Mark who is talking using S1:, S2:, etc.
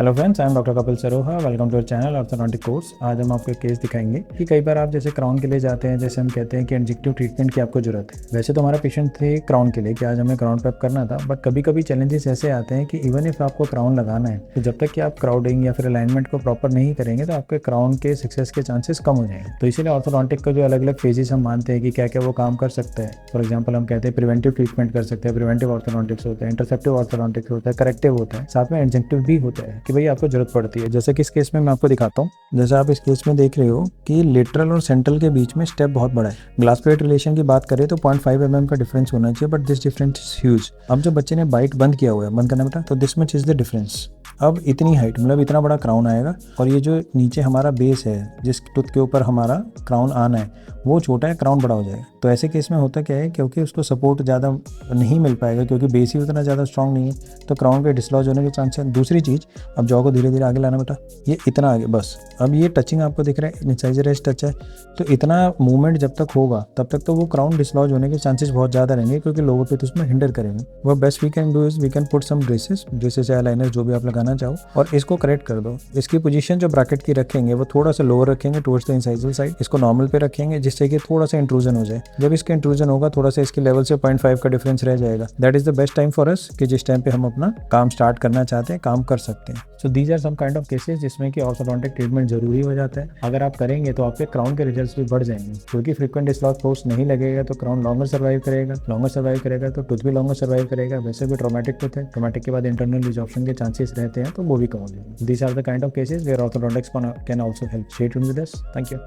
S1: Hello friends, I am doctor Kapil Saroha. Welcome to our channel orthodontic course. आज हम आपको एक केस दिखाएंगे कि कई बार आप जैसे क्राउन के लिए जाते हैं, जैसे हम कहते हैं कि इंजेक्टिव ट्रीटमेंट की आपको जरूरत है। वैसे तो हमारा पेशेंट थे क्राउन के लिए कि आज हमें क्राउन प्रेप करना था, बट कभी कभी चैलेंजेस ऐसे आते हैं कि इवन इफ आपको क्राउन लगाना है तो जब तक कि आप क्राउडिंग या फिर अलाइनमेंट को प्रॉपर नहीं करेंगे तो आपके क्राउन के सक्सेस के चांसेस कम हो जाएंगे। तो इसीलिए ऑर्थोडोंटिक का जो अलग अलग फेजेस हम मानते हैं कि क्या क्या वो काम कर सकते हैं। फॉर एग्जाम्पल हम कहते हैं प्रिवेंटिव ट्रीटमेंट कर सकते हैं, प्रिवेंटिव ऑर्थोडोंटिक्स होता है, इंटरसेप्टिव ऑर्थोडोंटिक्स होता है, करेक्टिव होता है, साथ में एडजेक्टिव भी होता है कि भाई आपको जरूरत पड़ती है। जैसे कि इस केस में मैं आपको दिखाता हूँ। जैसे आप इस केस में देख रहे हो कि लेटरल और सेंट्रल के बीच में स्टेप बहुत बड़ा है। ग्लास प्लेट रिलेशन की बात करें तो 0.5 mm का डिफरेंस होना चाहिए, but this difference is huge. अब जो बच्चे ने बाइट बंद किया हुआ है, बंद करना बेटा, तो this much is the difference. अब इतनी हाइट मतलब इतना बड़ा क्राउन आएगा और ये जो नीचे हमारा बेस है, जिस टूथ के ऊपर हमारा क्राउन आना है, वो छोटा है, क्राउन बड़ा हो जाएगा। तो ऐसे केस में होता क्या है, क्योंकि उसको सपोर्ट ज़्यादा नहीं मिल पाएगा क्योंकि बेस ही उतना ज़्यादा स्ट्रॉन्ग नहीं है, तो क्राउन पे डिसलॉज होने के चांस है। दूसरी चीज़, अब जॉ को धीरे धीरे आगे लाना बेटा, ये इतना आगे, बस अब ये टचिंग आपको दिख रहा है, इंसाइजर एज टच है, तो इतना मूवमेंट जब तक होगा तब तक तो वो क्राउन डिसलॉज होने के चांसेस बहुत ज़्यादा रहेंगे क्योंकि लोगों पे तो उसमें हिंडर करेंगे। वो best we can do is we can put some dresses या लाइनर जो भी आप लगाना चाहो, और इसको करेक्ट कर दो। इसकी पोजीशन जो ब्रैकेट की रखेंगे वो थोड़ा सा लोअर रखेंगे टुवर्ड्स द इंसाइजल साइड, इसको नॉर्मल पे रखेंगे जिससे कि थोड़ा सा इंट्रूजन हो जाए। जब इसका इंट्रूजन होगा थोड़ा सा इसके लेवल से 0.5 का डिफरेंस रह जाएगा, that is the best time for us कि जिस टाइम पे हम अपना काम स्टार्ट करना चाहते हैं, काम कर सकते हैं। So these are some kind of cases जिसमें कि ऑर्थोडोंटिक ट्रीटमेंट जरूरी हो जाता है। अगर आप करेंगे तो आपके क्राउन के रिजल्ट्स भी बढ़ जाएंगे, क्योंकि फ्रीक्वेंट डिसलॉज फोर्स नहीं लगेगा तो क्राउन लॉन्गर सर्वाइव करेगा तो टूथ भी लॉन्गर सर्वाइव करेगा। वैसे भी ट्रॉमेटिक टूथ है, ट्रॉमेटिक के बाद इंटरनल रिजॉर्प्शन के चांसेस रहते हैं, तो वो भी कम हो जाएंगे। These are the kind of cases where orthodontics can also help. Stay tuned with us. Thank you.